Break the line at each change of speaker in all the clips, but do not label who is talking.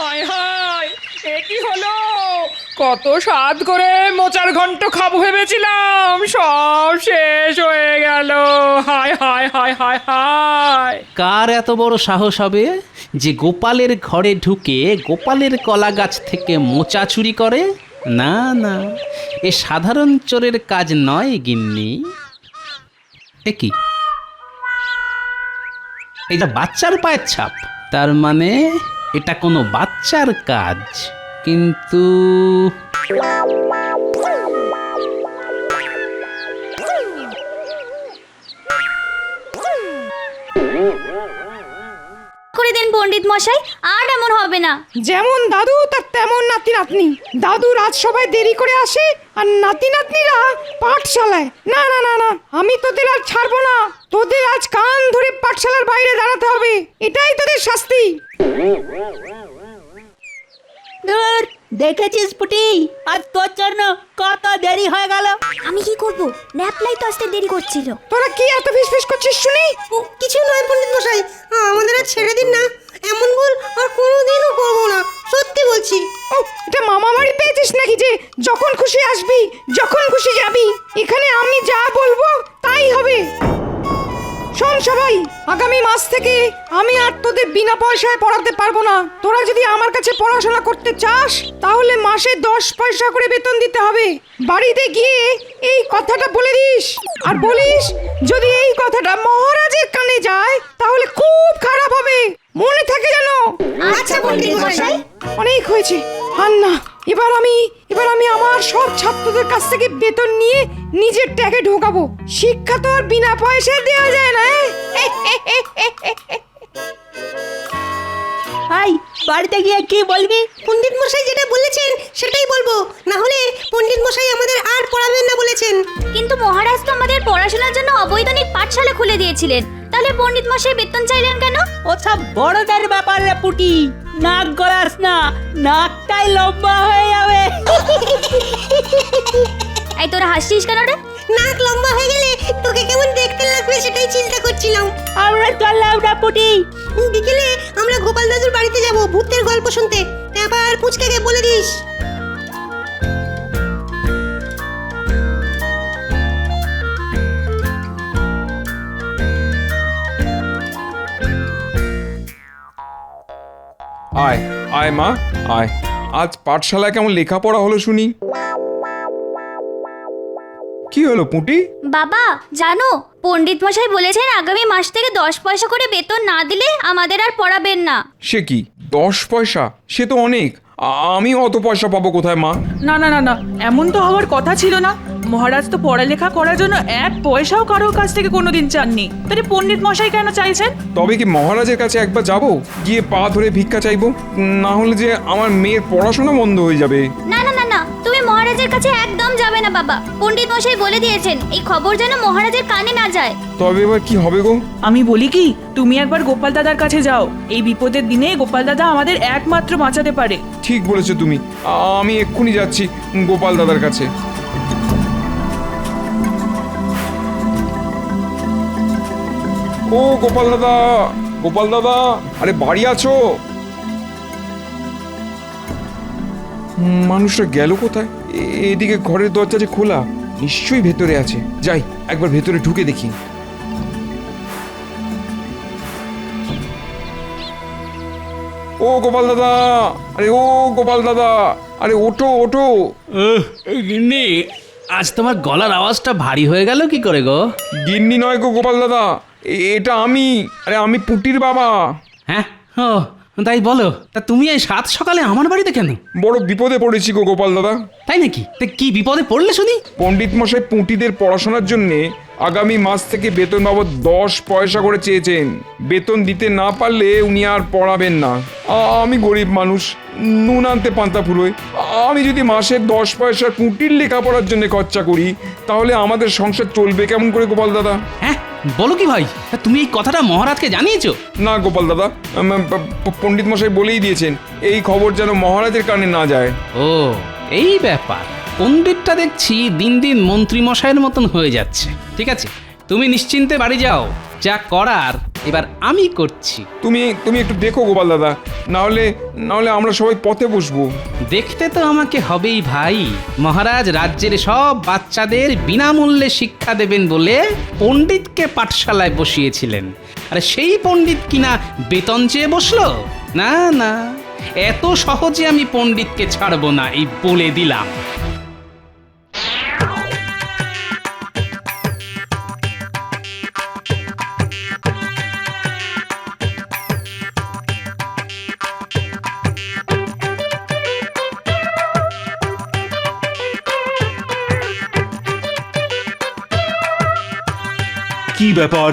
হায় হায়, এ কি হলো? কত স্বাদ করে মোচার ঘন্ট খাবো ভেবেছিলাম, সব শেষ হয়ে গেল। হায় হায় হায় হায় হায়।
কার এত বড় সাহস হবে যে গোপালের ঘরে ঢুকে গোপালের কলা গাছ থেকে মোচা চুরি করে? না না, এ সাধারণ চোরের কাজ নয় গিন্নি। এ কি, এটা বাচ্চার পায়ের ছাপ? তার মানে এটা কোনো বাচ্চার কাজ। কিন্তু
করে দিন পণ্ডিত মশাই, আর এমন হবে না।
যেমন দাদু তার তেমন নাতি নাতনি। দাদু রাজসভায় দেরি করে আসে আর নাতি নাতনিরা পাঠশালায়। না না না না, আমি তোদের আর ছাড়বো না। তোদের আজ কান ধরে পাঠশালার বাইরে দাঁড়াতে হবে, এটাই তোদের শাস্তি।
ধুর, দেখেছিস পুটি, আর তোর জন্য কত দেরি হয়ে গেল।
আমি কি করব? ন্যাপলাই তো আসতে দেরি করছিল।
তোরা কি এত ফিসফিস করছিস শুনি?
কিছু নয় পণ্ডিত মশাই, আমাদের আর ছেড়ে দিন না। এমন ভুল আর কোনোদিনও করবো না, সত্যি বলছি।
ও, এটা মামা বাড়ি পেয়েছিস নাকি যে যখন খুশি আসবি যখন খুশি যাবি? এখানে আমি যা বলবো তাই হবে। শোন সবাই, আগামী মাস থেকে আমি আর তোদের বিনা পয়সায় পড়াতে পারবো না। তোরা যদি আমার কাছে পড়াশোনা করতে চাস তাহলে মাসে 10 পয়সা করে বেতন দিতে হবে। বাড়িতে গিয়ে এই কথাটা বলে দিস, আর বলিস যদি এই কথাটা মহারাজের কানে যায় তাহলে খুব খারাপ হবে, মনে থাকে যেন।
আচ্ছা পণ্ডিত মশাই।
অনেক হয়েছে, আর না। এবার আমি আমার সব ছাত্রদের কাছ থেকে বেতন নিয়ে নিজের ট্যাগে ঢোকাবো। শিক্ষা তো আর বিনা পয়সায় দেওয়া যায় না।
ভাই, বাড়িতে গিয়ে কি বলবি?
পণ্ডিত মশাই যেটা বলেছেন সেটাই বলবো, না হলে পণ্ডিত মশাই আমাদের আর পড়াবেন না বলেছেন।
কিন্তু মহারাজ তো আমাদের পড়াশোনার জন্য অবৈতনিক পাঠশালা খুলে দিয়েছিলেন, তাহলে পণ্ডিত মশাই বেতন চাইলেন কেন?
ও সব বড়দের ব্যাপার রে পুটি, নাক গলাস না, নাকটাই লম্বা হয়ে যাবে।
এই তোরা হাসছিস কেন রে?
নাক লম্বা হয়ে গেলে তোকে কেমন দেখতে লাগবে সেটাই চিন্তা করছিলাম।
আমরা চললাম না পুটি।
বিকেলে আমরা গোপাল দাদুর বাড়িতে যাব ভূতের গল্প শুনতে। এবার পুচকাকে বলে দিস।
আয় আয় মা আয়, আজ পাঠশালায় কেমন লেখাপড়া হলো শুনি। কি হলো পুঁটি?
বাবা জানো, পণ্ডিত মশাই বলেছেন আগামী মাস থেকে 10 পয়সা করে বেতন না দিলে আমাদের আর পড়াবেন না।
সে কি 10 পয়সা? সে তো অনেক। আমি অত পয়সা পাবো কোথায় মা?
না না না না, এমন তো হওয়ার কথা ছিল না। মহারাজ তো পড়ালেখা করার জন্য 1 পয়সাও কারোর কাছ থেকে কোনোদিন চাননি, তাহলে পণ্ডিত মশাই কেন চাইছেন?
তবে কি মহারাজের কাছে একবার যাব, গিয়ে পা ধরে ভিক্ষা চাইবো? না হলে যে আমার মেয়ের পড়াশোনা বন্ধ হয়ে যাবে।
না না না না, তুমি মহারাজের কাছে একদম যাবে না বাবা। পণ্ডিত মশাই বলে দিয়েছেন এই খবর যেন মহারাজের কানে না যায়।
তবে এবার কি হবে গো?
আমি বলি কি, তুমি একবার গোপাল দাদার কাছে যাও। এই বিপদের দিনে গোপাল দাদা আমাদের একমাত্র বাঁচাতে পারে।
ঠিক বলেছো তুমি, আমি এক্ষুনি যাচ্ছি গোপাল দাদার কাছে। ও গোপাল দাদা, গোপাল দাদা, আরে বাড়ি আছো? মানুষটা গেল কোথায়? এদিকে ঘরের দরজা যে খোলা, নিশ্চয়ই ভেতরে আছে। যাই একবার ভেতরে ঢুকে দেখি। ও গোপাল দাদা, আরে ও গোপাল দাদা, আরে ওঠো ওঠো।
গিন্নি, আজ তোমার গলার আওয়াজটা ভারী হয়ে গেল কি করে গো?
গিন্নি নয় গো গোপাল দাদা, এটা আমি। আরে আমি পুটির বাবা।
হ্যাঁ, ও তাই বলো। তা তুমি এই সাত সকালে আমার বাড়িতে কেন?
বড় বিপদে পড়েছি গো গোপাল দাদা।
তাই নাকি? তা কি বিপদে পড়লে শুনি?
পণ্ডিত মশাই পুঁটিদের পড়াশোনার জন্যে আগামী মাস থেকে বেতন বাবদ 10 পয়সা করে চেয়েছেন। বেতন দিতে না পারলে উনি আর পড়াবেন না। আমি গরিব মানুষ, নুন আনতে পান্তা ফুরোয়। আমি যদি মাসে 10 পয়সা পুঁটির লেখাপড়ার জন্য খরচা করি তাহলে আমাদের সংসার চলবে কেমন করে গোপাল দাদা?
হ্যাঁ, বলো কি ভাই? তা তুমি এই কথাটা মহারাজকে জানিয়েছো?
না গোপাল দাদা, পণ্ডিত মশাই বলেই দিয়েছেন এই খবর যেন মহারাজের কানে না যায়।
ও এই ব্যাপার। পণ্ডিতটা দেখছি দিন দিন মন্ত্রী মশাইয়ের মতন হয়ে যাচ্ছে। ঠিক আছে, তুমি নিশ্চিন্তে বাড়ি যাও, যা করার এবার আমি করছি।
তুমি তুমি একটু দেখো গোপাল দাদা, না হলে আমরা সবাই পথে বসবো।
দেখতে তো আমাকে হবেই ভাই। মহারাজ রাজ্যের সব বাচ্চাদের বিনামূল্যে শিক্ষা দেবেন বলে পণ্ডিতকে পাঠশালায় বসিয়েছিলেন, আর সেই পণ্ডিত কিনা বেতন চেয়ে বসলো? না না, এত সহজে আমি পণ্ডিতকে ছাড়বো না, এই বলে দিলাম।
কি ব্যাপার,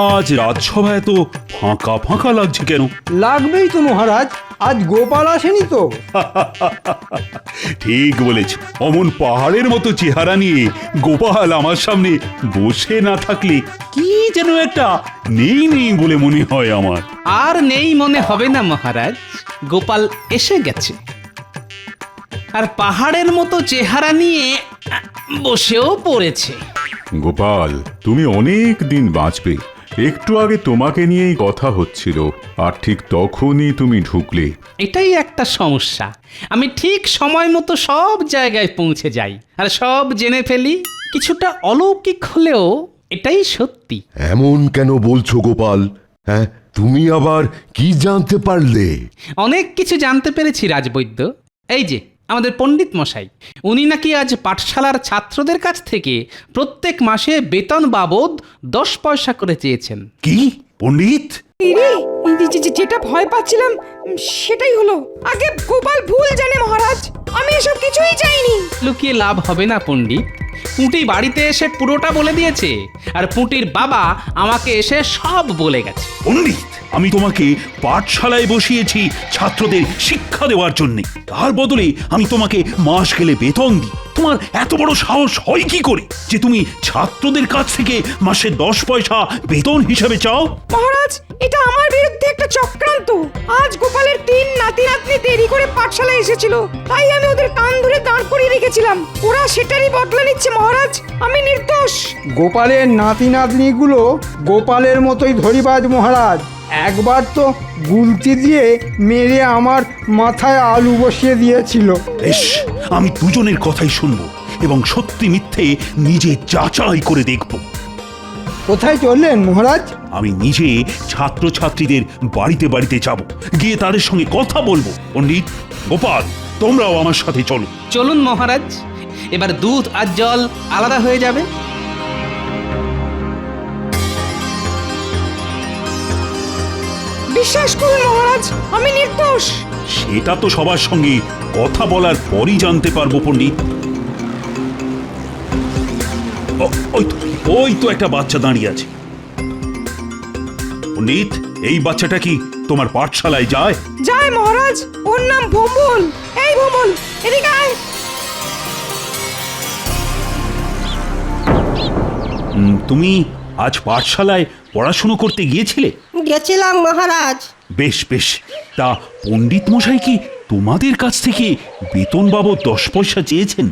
আজ রাজসভায় তো ফাঁকা ফাঁকা লাগছে কেন?
লাগবেই তো মহারাজ, আজ গোপাল আসেনি তো।
ঠিক বলেছ, অমন পাহাড়ের মতো চেহারা নিয়ে গোপাল আমার সামনে বসে না থাকলে কি যেন একটা নেই নেই বলে মনে হয় আমার।
আর নেই মনে হবে না মহারাজ, গোপাল এসে গেছে। আর পাহাড়ের মতো চেহারা নিয়ে বসেও পড়েছে।
গোপাল, তুমি অনেক দিন বাঁচবে। একটু আগে তোমাকে নিয়েই কথা হচ্ছিল, আর ঠিক তখনই তুমি ঢুকলে।
এটাই একটা সমস্যা, আমি ঠিক সময় মতো সব জায়গায় পৌঁছে যাই আর সব জেনে ফেলি। কিছুটা অলৌকিক হলেও এটাই সত্যি।
এমন কেন বলছো গোপাল? হ্যাঁ, তুমি আবার কি জানতে পারলে?
অনেক কিছু জানতে পেরেছি রাজবৈদ্য। এই যে আমাদের পণ্ডিত মশাই, উনি নাকি আজ পাঠশালার ছাত্রদের কাছ থেকে প্রত্যেক মাসে বেতন বাবদ 10 পয়সা করে চেয়েছেন।
কি পণ্ডিত?
ইরে, যেটা ভয় পাচ্ছিলাম সেটাই হলো। আগে গোপাল ভুল জানে মহারাজ, আমি এসব কিছুই চাইনি।
লুকিয়ে লাভ হবে না পণ্ডিত, পুঁটি বাড়িতে এসে পুরোটা বলে দিয়েছে, আর পুঁটির বাবা আমাকে এসে সব বলে গেছে।
পণ্ডিত, আমি তোমাকে পাঠশালায় বসিয়েছি ছাত্রদের শিক্ষা দেওয়ার জন্য, তার বদলে আমি তোমাকে মাস গেলে বেতন দিই। তোমার এত বড় সাহস হয় কি করে যে তুমি ছাত্রদের কাছ থেকে মাসে 10 পয়সা বেতন হিসাবে চাও?
মহারাজ, এটা আমার বিরুদ্ধে একটা চক্রান্ত। আজ গোপালের 3 নাতি নাতনি দেরি করে পাঠশালায় এসেছিল, তাই আমি ওদের কান ধরে দাঁড় করিয়ে রেখেছিলাম। ওরা সেটারই বদলা নিচ্ছে মহারাজ, আমি নির্দোষ।
গোপালের নাতি নাতনিগুলো গোপালের মতোই ধরিবাজ মহারাজ। একবার তো গুলতি দিয়ে মেরে আমার মাথায় আলু বসিয়ে দিয়েছিল।
বেশ, আমি দুজনের কথাই শুনবো এবং সত্যি মিথ্যে নিজে যাচাই করে দেখব।
কোথায় চললেন মহারাজ?
আমি নিজে ছাত্রছাত্রীদের বাড়িতে বাড়িতে যাব, গিয়ে তাদের সঙ্গে কথা বলবো। পণ্ডিত, গোপাল, তোমরাও আমার সাথে চলো।
চলুন মহারাজ, এবার দুধ আর জল আলাদা হয়ে যাবে।
বিশ্বাস করুন মহারাজ, আমি নির্দোষ।
সেটা তো সবার সঙ্গে কথা বলার পরই জানতে পারবো পণ্ডিত। ওই তো একটা বাচ্চা দাঁড়িয়ে আছে। পণ্ডিত, এই বাচ্চাটা কি তোমার পাঠশালায় যায়?
যায় মহারাজ, ওর নাম ভোমল। এই ভোমল, এদিকে আয়।
তুমি আজ পাঠশালায় পড়াশুনো করতে গিয়েছিলে?
গেছিলাম মহারাজ।
বেশ বেশ, তা পণ্ডিত মশাই কি তোমাদের কাছ থেকে বেতন বাবদ 10 পয়সা চেয়েছেন?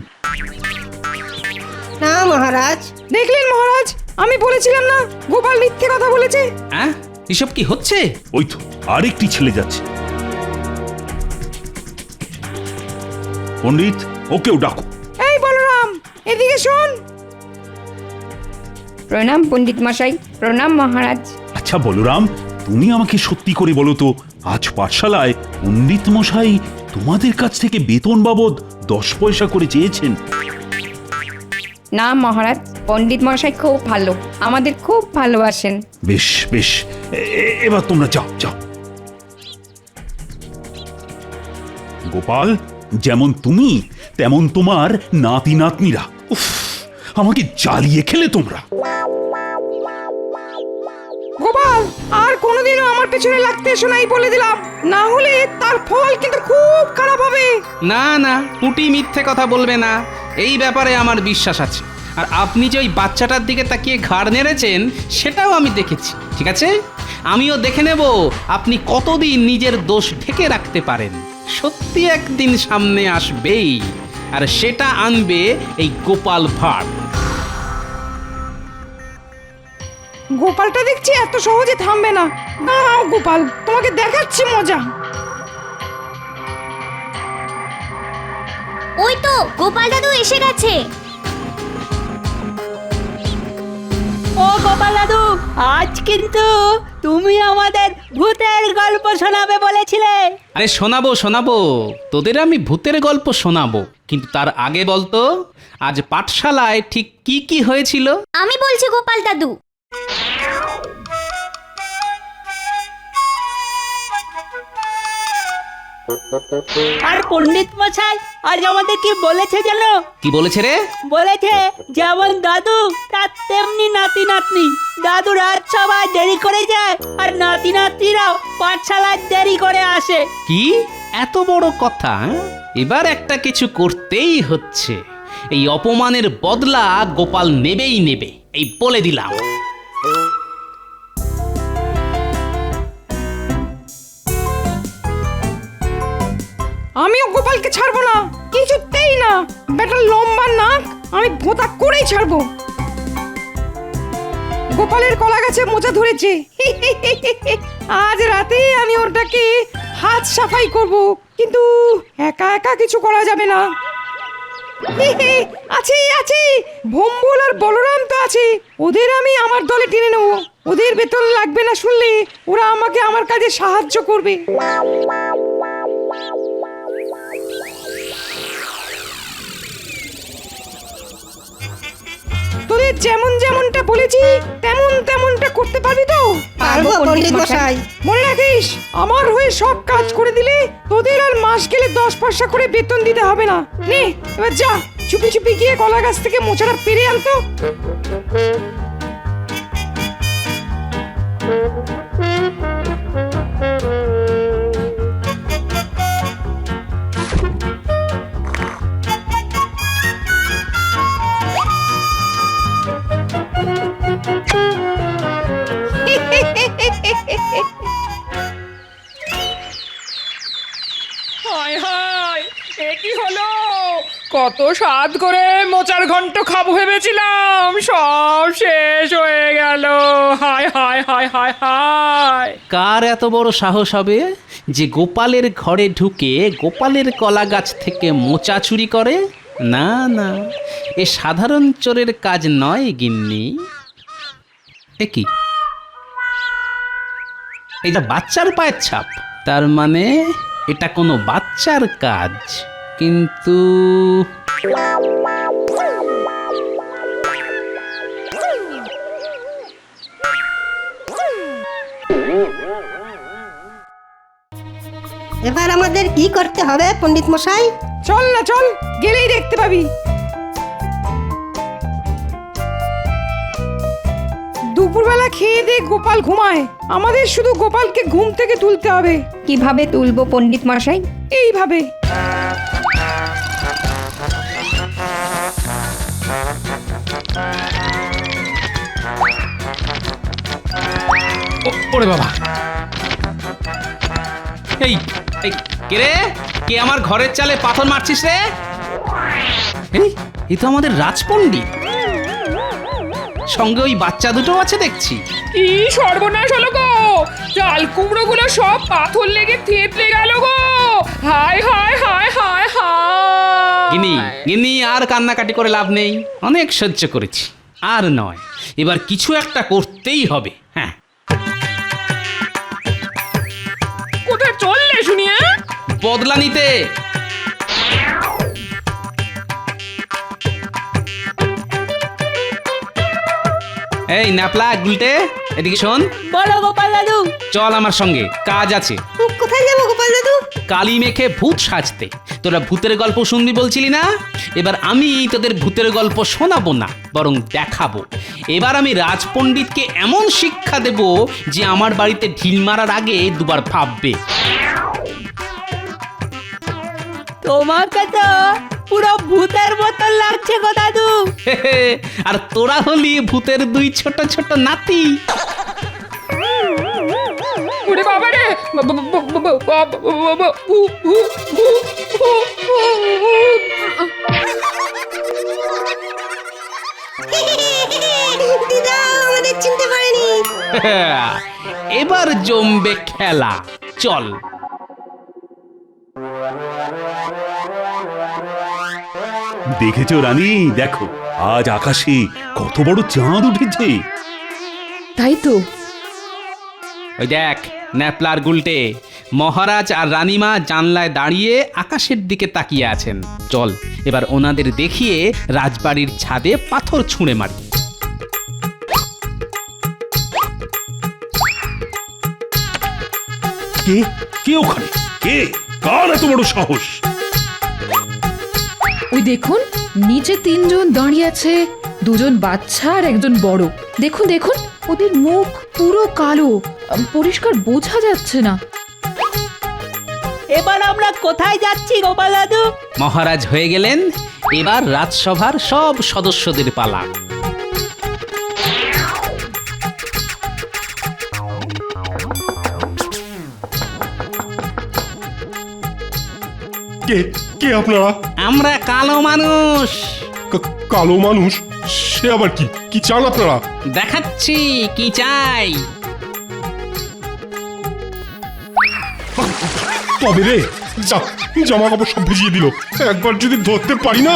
না মহারাজ।
দেখলেন মহারাজ, আমি বলেছিলাম না গোপাল মিথ্যে কথা বলেছে।
হ্যাঁ, এসব কি হচ্ছে?
ওই তো আরেকটি ছেলে যাচ্ছে। পণ্ডিত, ওকেও ডাকো।
এই বলরাম, এদিকে শোন।
প্রণাম পণ্ডিত মশাই। প্রণাম মহারাজ।
আচ্ছা বলরাম, তুমি আমাকে সত্যি করে বলো তো, আজ পাঠশালায় পণ্ডিত মশাই তোমাদের কাছ থেকে বেতন বাবদ 10 পয়সা করে চেয়েছেন?
না মহারাজ, পণ্ডিত মশাই খুব ভালো, আমাদের খুব ভালোবাসেন।
বেশ বেশ, এবার তোমরা যাও যাও। গোপাল, যেমন তুমি তেমন তোমার নাতি নাতনিরা। উফ, আমাকে জ্বালিয়ে খেলে তোমরা।
গোপাল, আর কোনোদিনও আমার পেছনে লাগতে এসো নাই বলে দিলাম, না হলে তার ফল কিন্তু খুব খারাপ হবে।
না না, পুঁটি মিথ্যে কথা বলবে না, এই ব্যাপারে আমার বিশ্বাস আছে। আর আপনি যে ওই বাচ্চাটার দিকে তাকিয়ে ঘাড় নেড়েছেন সেটাও আমি দেখেছি। ঠিক আছে, আমিও দেখে নেব আপনি কতদিন নিজের দোষ ঢেকে রাখতে পারেন। সত্যি একদিন সামনে আসবেই, আর সেটা আনবে এই গোপাল ভাঁড়।
গোপালটা দেখছি এত সহজে থামবে না। দাঁড়াও গোপাল, তোমাকে দেখাচ্ছি মজা।
ওই তো গোপাল দাদু এসে গেছে।
ও গোপাল দাদু, আজ কিন্তু তুমি আমাদের ভূতের গল্প শোনাবে বলেছিলে।
আরে শোনাবো শোনাবো, তোদের আমি ভূতের গল্প শোনাবো, কিন্তু তার আগে বলতো আজ পাঠশালায় ঠিক কি কি হয়েছিল।
আমি বলছি গোপাল দাদু।
আর পণ্ডিত মশাই আজ আমাদের কি বলেছে জানো?
কি বলেছে রে?
বলেছে যেমন দাদু তার তেমনি নাতি নাতনি। দাদু রাত সবাই দেরি করে যায় আর নাতি নাতনিরাও পাঠশালায় দেরি করে আসে।
কি এত বড় কথা? এবার একটা কিছু করতেই হচ্ছে। এই অপমানের বদলা গোপাল নেবেই নেবে, এই বলে দিলাম।
আমিও গোপালকে ছাড়বো না, কিছুতেই না। বেটার লম্বা নাক আমি ভোঁতা করেই ছাড়বো। গোপালের কলা গাছে মোচা ধরেছে। আজ রাতে আমি ওটাকে হাত সাফাই করব, কিন্তু একা একা কিছু করা যাবে না। আছে আছে, ভম্বল আর বলরাম তো আছে, ওদের আমি আমার দলে টেনে নেব। ওদের বেতন লাগবে না শুনলে ওরা আমাকে আমার কাজে সাহায্য করবে। তোদের যেমন যেমনটা বলেছি তেমন তেমনটা করতে পারবি তো?
পারবো পণ্ডিত মশাই।
মনে রাখিস, আমার হয়ে সব কাজ করে দিলে তোদের আর মাস গেলে 10 পয়সা করে বেতন দিতে হবে না। নে এবার যা, চুপি চুপি গিয়ে কলা গাছ থেকে মোচাটা পেরে আনতো।
হায় হায়, এ কি হলো? কত স্বাদ করে মোচার ঘন্ট খাবো ভেবেছিলাম, সব শেষ হয়ে গেল। হায় হায় হায় হায় হায়।
কার এত বড় সাহস হবে যে গোপালের ঘরে ঢুকে গোপালের কলা গাছ থেকে মোচা চুরি করে? না না, এ সাধারণ চোরের কাজ নয় গিন্নি। এ কি, এটা বাচ্চার পায়ের ছাপ? তার মানে এটা কোনো বাচ্চার কাজ। কিন্তু
এবার আমাদের কি করতে হবে পণ্ডিত মশাই?
চল না, চল, গেলেই দেখতে পাবি। দুপুরবেলা খেয়ে দিয়ে গোপাল ঘুমায়, আমাদের শুধু গোপালকে ঘুম থেকে তুলতে হবে।
কিভাবে তুলবো পণ্ডিত মশাই?
এইভাবে।
ওরে বাবা, এই এই কে রে? কে আমার ঘরের চালে পাথর মারছিস রে? এই তো আমাদের রাজপণ্ডিত, সঙ্গে ওই বাচ্চা দুটো আছে দেখছি।
কি সর্বনাশ হলো গো, চাল কুমড়ো গুলো সব পাথর লেগে থেতলে গেল গো। হায় হায় হায় হায় হায়।
গিনি গিনি, আর কান্নাকাটি করে লাভ নেই, অনেক সহ্য করেছি, আর নয়, এবার কিছু একটা করতেই হবে। হ্যাঁ,
কোথায় চললে শুনিয়া?
বদলা নিতে। এই ন্যাপলা গুলটে, এদিকে শোন।
বলো গোপাল দাদু।
চল আমার সঙ্গে, কাজ আছে।
কোথায় যাবো গোপাল দাদু?
কালি মেখে ভূত সাজতে। তোরা ভূতের গল্প শুনবি বলছিলি না? এবার আমি তোদের ভূতের গল্প শোনাবো না, বরং দেখাবো। এবার আমি রাজপণ্ডিতকে এমন শিক্ষা দেব যে আমার বাড়িতে ঢিল মারার আগে দুবার ভাববে।
তোমাকে তো পুরো ভূতের মতন লাগছে গো দাদু।
আর তোরা হলি ভূতের দুই ছোট ছোট নাতি।
ওরে বাবা রে,
দিদা আমাদের চিনতে পারেনি।
এবার জমবে খেলা, চল।
দেখেছো রানী, দেখো আজ আকাশে কত বড় চাঁদ উঠেছে।
তাই তো।
ওই দেখ ন্যাপলার গুলটে, মহারাজ আর রানীমা জানলায় দাঁড়িয়ে আকাশের দিকে তাকিয়ে আছেন। চল এবার ওনাদের দেখিয়ে রাজবাড়ির ছাদে পাথর ছুঁড়ে মারি।
কে কে ওখানে? কে? কার এত বড় সাহস?
ওই দেখুন, নিচে 3 জন দাঁড়িয়ে আছে, 2 জন বাচ্চা আর একজন বড়। দেখুন দেখুন, ওদের মুখ পুরো কালো, পরিষ্কার বোঝা যাচ্ছে না।
এবার আমরা কোথায় যাচ্ছি গোপাল দাদু?
মহারাজ হয়ে গেলেন, এবার রাজসভার সব সদস্যদের পালা।
কে কে আপনারা?
আমরা কালো মানুষ।
কালো মানুষ? সে আবার কি? কি চান আপনারা?
দেখাচ্ছি কি চাই।
তবে রে, জামা কাপড় সব ভিজিয়ে দিল, একবার যদি ধরতে পারি না।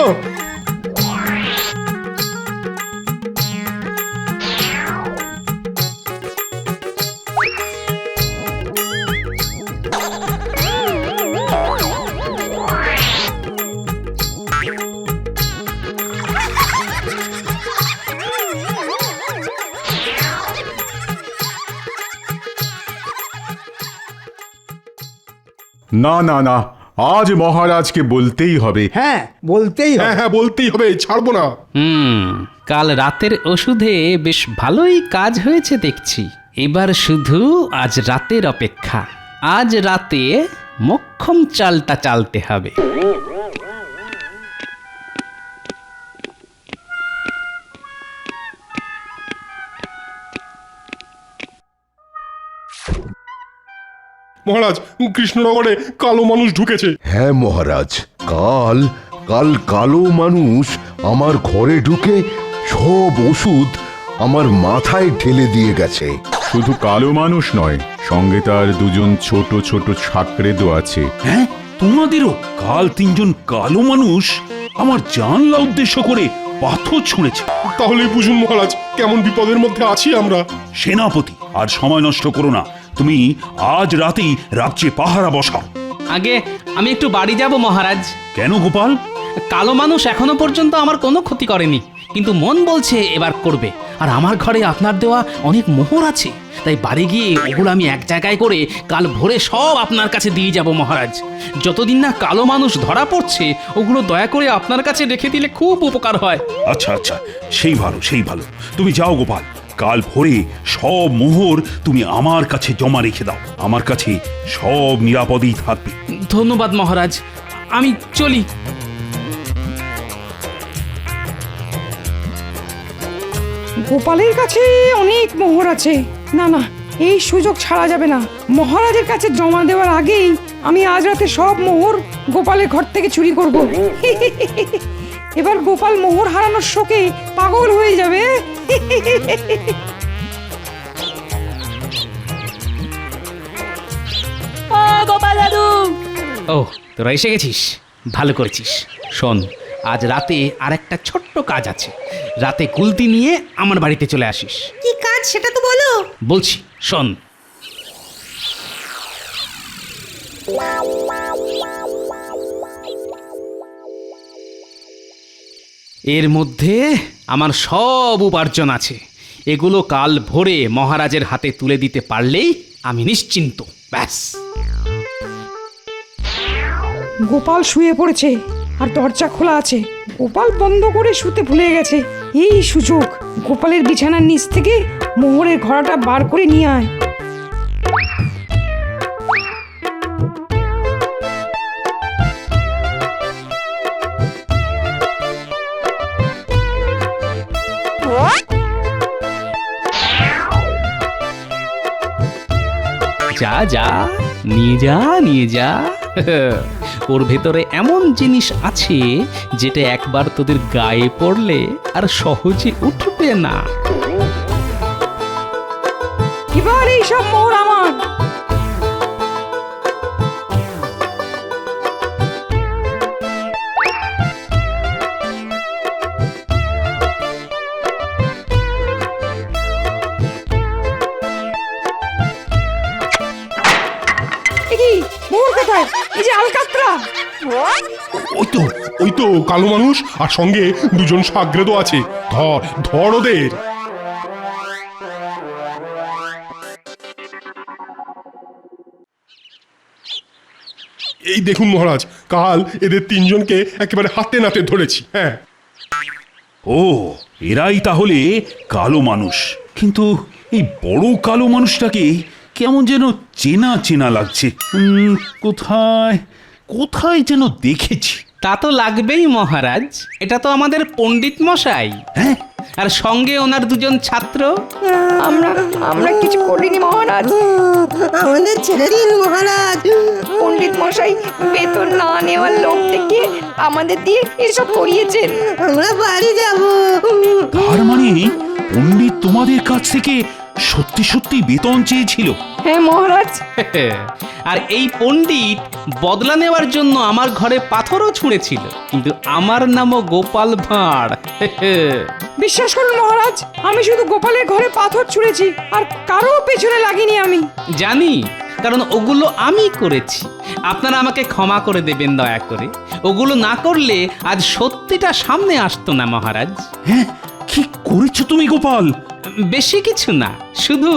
না না না, আজ মহারাজকে বলতেই হবে।
হ্যাঁ বলতেই হবে।
হ্যাঁ বলতেই হবে, ছাড়বো না।
কাল রাতের ওষুধে বেশ ভালোই কাজ হয়েছে দেখছি। এবার শুধু আজ রাতের অপেক্ষা। আজ রাতে মোক্ষম চালটা চালতে হবে।
মহারাজ, কৃষ্ণনগরে কালো মানুষ ঢুকেছে।
হ্যাঁ মহারাজ, কাল কাল কালো মানুষ আমার ঘরে ঢুকে সব ওষুধ আমার মাথায় ঢেলে দিয়ে গেছে।
শুধু কালো মানুষ নয়, সঙ্গে তার 2 জন ছোট ছোট ছাকরেদও আছে।
হ্যাঁ, তোমাদেরও? কাল 3 জন কালো মানুষ আমার জানলা উদ্দেশ্য করে পাথর ছুঁড়েছে।
তাহলে বুঝুন মহারাজ, কেমন বিপদের মধ্যে আছি আমরা।
সেনাপতি, আর সময় নষ্ট করো না, তুমি আজ রাতেই রাজ্যে পাহারা বসাও।
আগে আমি একটু বাড়ি যাব মহারাজ।
কেন গোপাল?
কালো মানুষ এখনো পর্যন্ত আমার কোনো ক্ষতি করেনি, কিন্তু মন বলছে এবার করবে। আর আমার ঘরে আপনার দেওয়া অনেক মোহর আছে, তাই বাড়ি গিয়ে ওগুলো আমি এক জায়গায় করে কাল ভোরে সব আপনার কাছে দিয়ে যাব মহারাজ। যতদিন না কালো মানুষ ধরা পড়ছে, ওগুলো দয়া করে আপনার কাছে রেখে দিলে খুব উপকার হয়।
আচ্ছা আচ্ছা, সেই ভালো সেই ভালো। তুমি যাও গোপাল, কাল ভোরে সব মোহর তুমি আমার কাছে জমা রেখে দাও। আমার কাছে সব নিরাপদেই থাকবে।
ধন্যবাদ মহারাজ, আমি চলি।
গোপালের কাছে অনেক মোহর আছে। না না, এই সুযোগ ছাড়া যাবে না। মহারাজের কাছে জমা দেওয়ার আগেই আমি আজ রাতে সব মোহর গোপালের ঘর থেকে চুরি করব। এবার গোপাল মোহর হারানোর শোকে পাগল হয়ে যাবে।
ও গোপাল দাদু!
ও তোরা এসে গেছিস, ভালো করেছিস। শোন, আজ রাতে আরেকটা ছোট্ট কাজ আছে। রাতে গুলতি নিয়ে আমার বাড়িতে চলে আসিস।
কি কাজ সেটা তো বলো।
বলছি শোন। এর মধ্যে আমার সব উপার্জন আছে। এগুলো কাল ভোরে মহারাজের হাতে তুলে দিতে পারলেই আমি নিশ্চিন্ত। ব্যাস।
গোপাল শুয়ে পড়েছে আর দরজা খোলা আছে। গোপাল বন্ধ করে শুতে ভুলে গেছে। এই সুযোগ, গোপালের বিছানার নিচ থেকে মোহরের ঘোড়াটা বার করে নিয়ে আয়।
যা যা, নিয়ে যা নিয়ে যা। ওর ভেতরে এমন জিনিস আছে যেটা একবার তোদের গায়ে পড়লে আর সহজে উঠবে না।
এবার এই সব মোহর আমার। কি মোহর কোথায়? এই যে আলকাতরা।
ওই তো কালো মানুষ আর সঙ্গে দুজন সাগ্রেদও আছে। ধর ধর ওদের। এই দেখুন মহারাজ, কাল এদের তিনজনকে একেবারে হাতে নাতে ধরেছি। হ্যাঁ,
ও এরাই তাহলে কালো মানুষ। কিন্তু এই বড় কালো মানুষটাকে কেমন যেন চেনা চেনা লাগছে। কোথায় কোথায় যেন দেখেছি।
তা তো লাগবেই মহারাজ, এটা তো আমাদের পণ্ডিত মশাই।
হ্যাঁ,
আর সঙ্গে ওনার দুজন ছাত্র।
আমরা কিছু করিনি মহারাজ।
আমাদের ছেড়ে দিন মহারাজ।
পণ্ডিত মশাই বেতন না নেওয়ার লোক থেকে আমাদের দিয়ে এসব করিয়েছেন।
আমরা বাড়ি যাব।
তার মানে পণ্ডিত তোমাদের কাছ থেকে সত্যি সত্যি বেতন চেয়েছিল?
হ্যাঁ মহারাজ।
আর এই পণ্ডিত বদলা নেওয়ার জন্য আমার ঘরে পাথরও ছুঁড়েছিল, কিন্তু আমার নামও গোপাল ভাঁড়।
বিশ্বাস করুন মহারাজ, আমি শুধু গোপালের ঘরে পাথর ছুঁড়েছি, আর কারো পেছনে লাগিনি আমি।
জানি, কারণ ওগুলো আমি করেছি। আপনারা আমাকে ক্ষমা করে দেবেন দয়া করে। ওগুলো না করলে আজ সত্যিটা সামনে আসতো না মহারাজ।
হ্যাঁ, কি করেছো তুমি গোপাল?
বেশি কিছু না, শুধু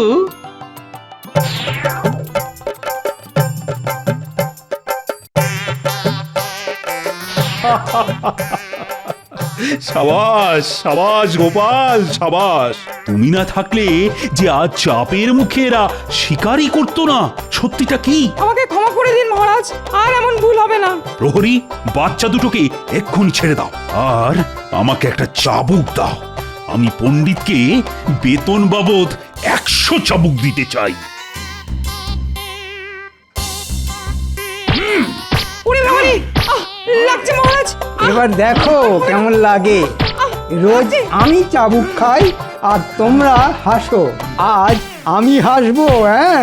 সাবাস সাবাস গোপাল সাবাস।
তুমি না থাকলে যে আজ চাপের মুখে এরা শিকারই করতো না। সত্যিটা কি?
আমাকে ক্ষমা করে দিন মহারাজ, আর এমন ভুল হবে না।
প্রহরী, বাচ্চা দুটোকে এক্ষুনি ছেড়ে দাও, আর আমাকে একটা চাবুক দাও। আমি পণ্ডিতকে বেতন বাবদ 100 চাবুক দিতে চাই।
ওরে বাবারে, লাগছে মহারাজ।
এবার দেখো কেমন লাগে। রোজ আমি চাবুক খাই আর তোমরা হাসো, আজ আমি হাসবো। হ্যাঁ